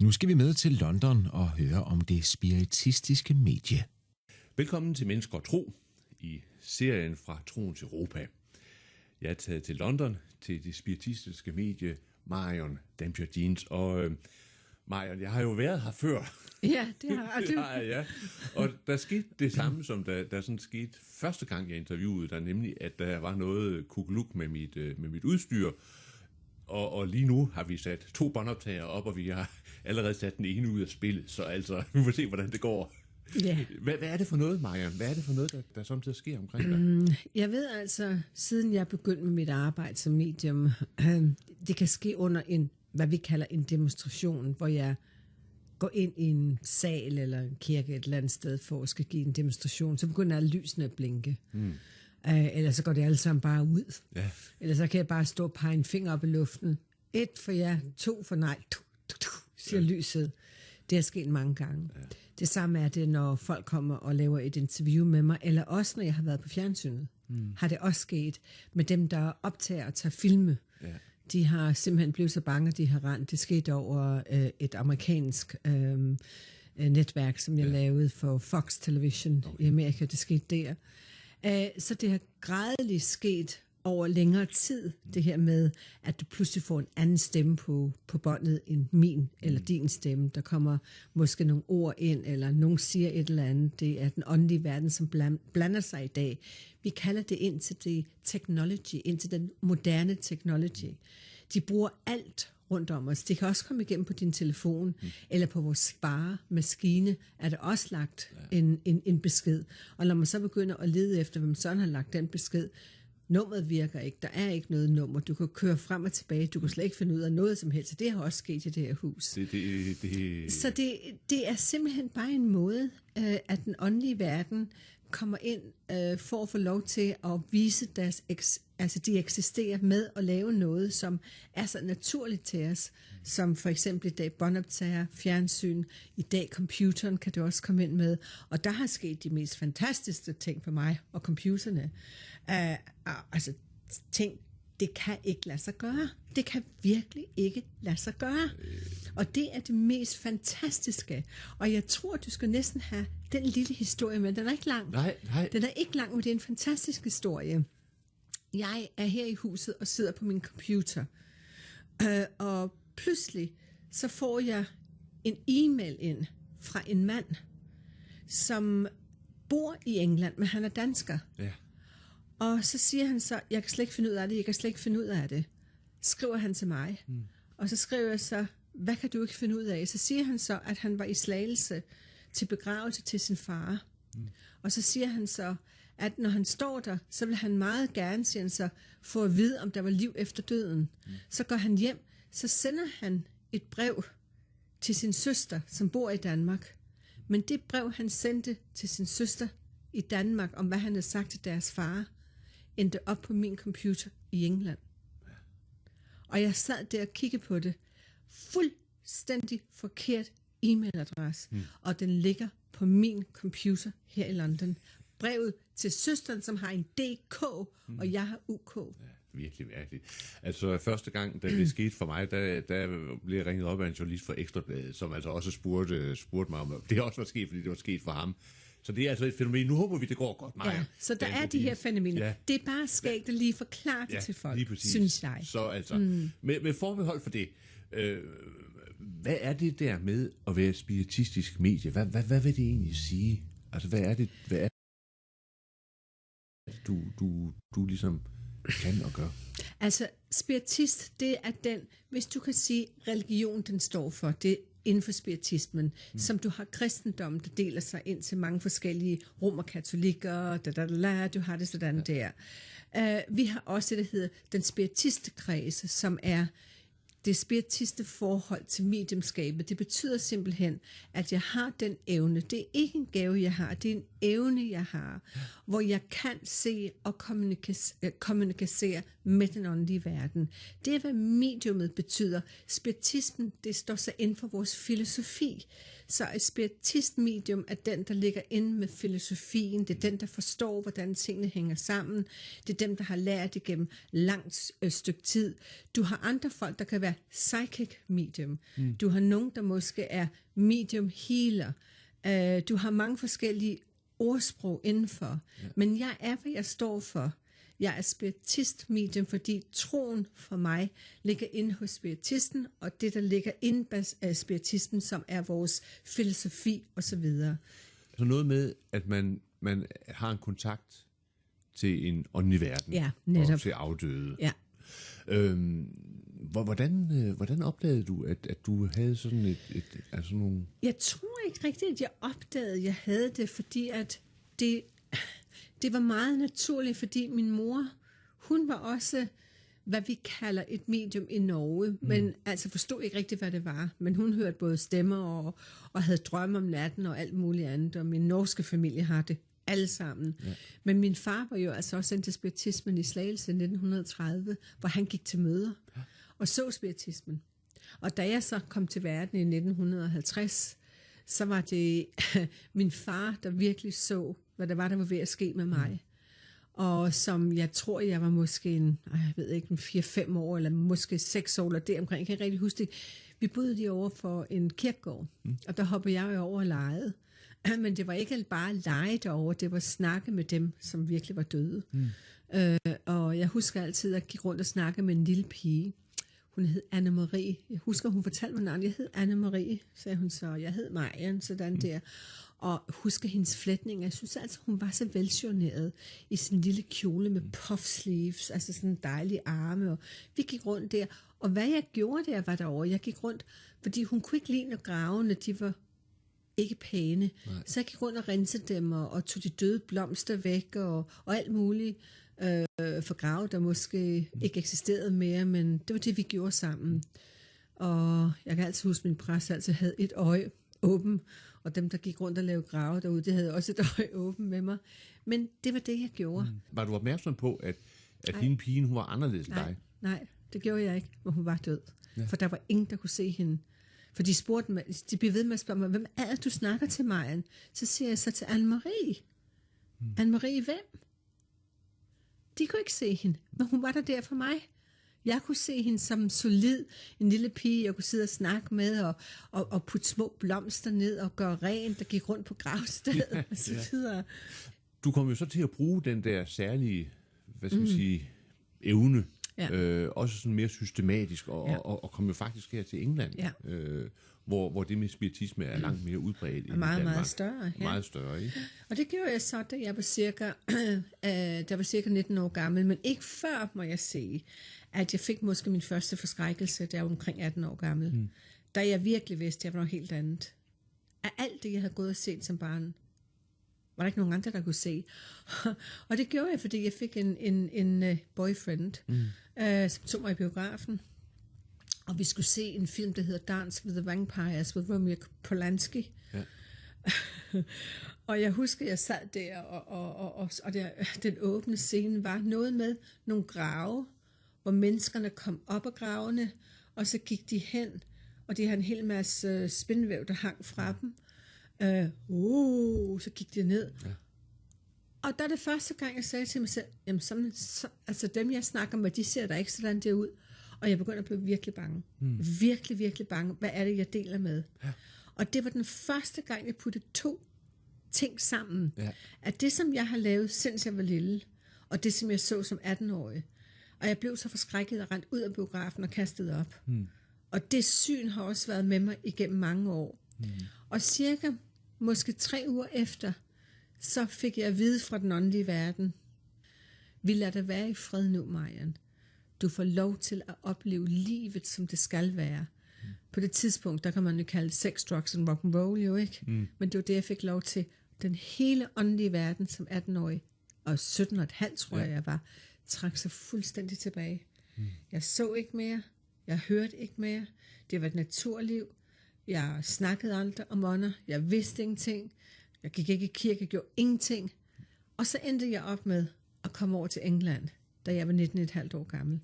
Nu skal vi med til London og høre om det spiritistiske medie. Velkommen til Mennesker og Tro i serien Fra Troen til Europa. Jeg er taget til London til det spiritistiske medie Marion Dampier Jeans. Og Marion, jeg har jo været her før. Ja, det har du. Ja. Og der skete det samme, som der sådan skete første gang, jeg interviewede dig, nemlig at der var noget kukuluk med mit udstyr. Og lige nu har vi sat 2 båndoptager op, og vi har allerede sat den ene ud af spillet. Så altså, vi må se, hvordan det går. Ja. Hvad er det for noget, Marion? Hvad er det for noget, der samtidig sker omkring dig? Jeg ved altså, siden jeg begyndte med mit arbejde som medium, det kan ske under hvad vi kalder en demonstration, hvor jeg går ind i en sal eller en kirke et eller andet sted for at skal give en demonstration. Så begynder alle lysene at blinke. Eller så går det alle sammen bare ud. Ja. Eller så kan jeg bare stå og pege en finger op i luften. 1 for ja, 2 for nej, siger lyset. Det er sket mange gange. Ja. Det samme er det, når folk kommer og laver et interview med mig, eller også når jeg har været på fjernsynet. Har det også sket med dem, der optager og tager filme. Ja. De har simpelthen blevet så bange, de har rendt. Det skete over et amerikansk netværk, som jeg lavede for Fox Television i Amerika. Det skete der. Så det har gradligt sket over længere tid, det her med, at du pludselig får en anden stemme på båndet end min eller din stemme. Der kommer måske nogle ord ind, eller nogen siger et eller andet. Det er den åndelige verden, som blander sig i dag. Vi kalder det ind til det technology, ind til den moderne technology. De bruger alt rundt om os. Det kan også komme igennem på din telefon, eller på vores sparemaskine er der også lagt en besked. Og når man så begynder at lede efter, hvem sådan har lagt den besked, nummeret virker ikke. Der er ikke noget nummer. Du kan køre frem og tilbage. Du kan slet ikke finde ud af noget som helst. Det har også sket i det her hus. Så det er simpelthen bare en måde, at den åndelige verden kommer ind for at få lov til at vise de eksisterer med at lave noget, som er så naturligt til os, som for eksempel i dag båndoptager, fjernsyn, i dag computeren kan det også komme ind med, og der har sket de mest fantastiske ting for mig og computerne. Ting, det kan ikke lade sig gøre. Det kan virkelig ikke lade sig gøre. Og det er det mest fantastiske. Og jeg tror, du skal næsten have den lille historie med. Den er ikke lang. Nej. Den er ikke lang, men det er en fantastisk historie. Jeg er her i huset og sidder på min computer. Og pludselig så får jeg en e-mail ind fra en mand, som bor i England, men han er dansker. Ja. Og så siger han så, jeg kan slet ikke finde ud af det, skriver han til mig. Og så skriver jeg så, hvad kan du ikke finde ud af? Så siger han så, at han var i Slagelse til begravelse til sin far. Og så siger han så, at når han står der, så vil han meget gerne, siger han så, få at vide, om der var liv efter døden. Så går han hjem, så sender han et brev til sin søster, som bor i Danmark. Men det brev, han sendte til sin søster i Danmark, om hvad han havde sagt til deres far, endte op på min computer i England. Og jeg sad der og kiggede på det. Fuldstændig forkert e-mailadresse. Og den ligger på min computer her i London. Brevet til søsteren, som har en DK, og jeg har UK. Ja, virkelig mærkeligt. Altså første gang, da det skete for mig, der blev jeg ringet op af en journalist fra Ekstrabladet, som altså også spurgte mig om, det også var sket, fordi det var sket for ham. Så det er altså et fænomen. Nu håber vi, det går godt, Maja. Ja, så der er de her fænomener. Ja. Det er bare skægt at lige forklare det til folk, synes jeg. Så altså, med forbehold for det, hvad er det der med at være spiritistisk medie? Hvad vil det egentlig sige? Altså, hvad er det du ligesom kan og gør? Altså, spiritist, det er den, hvis du kan sige, religion, den står for, det inden for spiritismen, som du har kristendommen, der deler sig ind til mange forskellige romerkatolikker, du har det sådan der. Vi har også det, der hedder den spiritistekredse, som er det spiritiste forhold til mediumskabet. Det betyder simpelthen, at jeg har den evne. Det er ikke en gave, jeg har. Det er en evne, jeg har, hvor jeg kan se og kommunikere med den åndelige verden. Det er, hvad mediumet betyder. Spiritismen, det står så inden for vores filosofi. Så et spiritistmedium er den, der ligger inde med filosofien. Det er den, der forstår, hvordan tingene hænger sammen. Det er dem, der har lært det gennem langt stykke tid. Du har andre folk, der kan være psychic medium. Du har nogen, der måske er medium healer. Du har mange forskellige ordsprog indenfor. Men jeg er, hvad jeg står for. Jeg er spiritist-medium, fordi troen for mig ligger inde hos spiritisten, og det, der ligger inde bag spiritisten, som er vores filosofi osv. Så noget med, at man har en kontakt til en åndelig verden, ja, netop. Og til afdøde. Ja. Hvordan opdagede du, at du havde sådan altså nogle... Jeg tror ikke rigtigt, at jeg opdagede, at jeg havde det, fordi at det var meget naturligt, fordi min mor, hun var også, hvad vi kalder et medium i Norge, men altså forstod ikke rigtigt, hvad det var. Men hun hørte både stemmer og havde drømme om natten og alt muligt andet, og min norske familie har det alle sammen. Ja. Men min far var jo altså også til spiritismen i Slagelse i 1930, hvor han gik til møder og så spiritismen. Og da jeg så kom til verden i 1950, så var det min far, der virkelig så, hvad der var ved at ske med mig. Og som jeg tror, jeg var måske en 4-5 år, eller måske 6 år, eller deromkring, jeg kan ikke rigtig huske det. Vi boede derovre for en kirkegård, og der hoppede jeg jo over og legede. Men det var ikke bare lege derovre, det var snakke med dem, som virkelig var døde. Og jeg husker altid, at jeg gik rundt og snakke med en lille pige. Hun hed Anne-Marie. Jeg husker, hun fortalte mig navn. Jeg hed Anne-Marie, sagde hun så. Jeg hed Marian, sådan der. Og husker hendes flætning. Jeg synes altså, hun var så veljourneret i sin lille kjole med puff sleeves, altså sådan dejlige arme. Og vi gik rundt der. Og hvad jeg gjorde der, var derovre. Jeg gik rundt, fordi hun kunne ikke lide, når gravene, de var ikke pæne. Nej. Så jeg gik rundt og rensede dem, og tog de døde blomster væk, og alt muligt for grave, der måske ikke eksisterede mere, men det var det, vi gjorde sammen. Og jeg kan altid huske, at min præst altid havde et øje åben, og dem, der gik rundt og lavede grave derude, det havde også et øje åben med mig. Men det var det, jeg gjorde. Var du opmærksom på, at hende pigen, hun var anderledes end dig? Nej, det gjorde jeg ikke, men hun var død. Ja. For der var ingen, der kunne se hende. For de spurgte mig, de blev ved med at spørge mig, hvem er det, du snakker til mig? Så siger jeg så til Anne-Marie. Anne-Marie, hvem? De kunne ikke se hende, men hun var der for mig. Jeg kunne se hende som solid, en lille pige, jeg kunne sidde og snakke med, og putte små blomster ned, og gøre rent, der gik rundt på gravstedet, og så videre. Du kom jo så til at bruge den der særlige, hvad skal vi sige, evne, også sådan mere systematisk, og kom jo faktisk her til England, hvor det med spiritisme er langt mere udbredt end meget, Danmark. Meget større. Ja. Meget større, ikke? Og det gjorde jeg så, da jeg var cirka 19 år gammel, men ikke før, må jeg sige, at jeg fik måske min første forskrækkelse, da jeg var omkring 18 år gammel. Da jeg virkelig vidste, at jeg var noget helt andet. Af alt det, jeg havde gået og set som barn, var der ikke nogen andre, der kunne se. Og det gjorde jeg, fordi jeg fik en boyfriend, som tog mig i biografen. Og vi skulle se en film, der hedder Dance with the Vampires, with Roman Polanski. Ja. Og jeg husker, jeg sad der, og den åbne scene var noget med nogle grave, hvor menneskerne kom op af gravene, og så gik de hen, og de havde en hel masse spindelvæv, der hang fra dem. Så gik de ned. Ja. Og der er det første gang, jeg sagde til mig selv, jamen, altså dem, jeg snakker med, de ser da ikke sådan der ud. Og jeg begyndte at blive virkelig bange. Virkelig, virkelig bange. Hvad er det, jeg deler med? Ja. Og det var den første gang, jeg puttede 2 ting sammen. Ja. At det, som jeg har lavet, siden jeg var lille, og det, som jeg så som 18-årig. Og jeg blev så forskrækket og rent ud af biografen og kastet op. Og det syn har også været med mig igennem mange år. Og cirka, måske 3 uger efter, så fik jeg at vide fra den åndelige verden, vi lader det være i fred nu, Marian. Du får lov til at opleve livet, som det skal være. På det tidspunkt, der kan man jo kalde sex, drugs and rock and roll, jo ikke? Men det var det, jeg fik lov til. Den hele åndelige verden som 18-årig, og 17,5 tror jeg var, trak sig fuldstændig tilbage. Jeg så ikke mere. Jeg hørte ikke mere. Det var et naturliv. Jeg snakkede aldrig om ånder. Jeg vidste ingenting. Jeg gik ikke i kirke, jeg gjorde ingenting. Og så endte jeg op med at komme over til England, da jeg var 19,5 år gammel.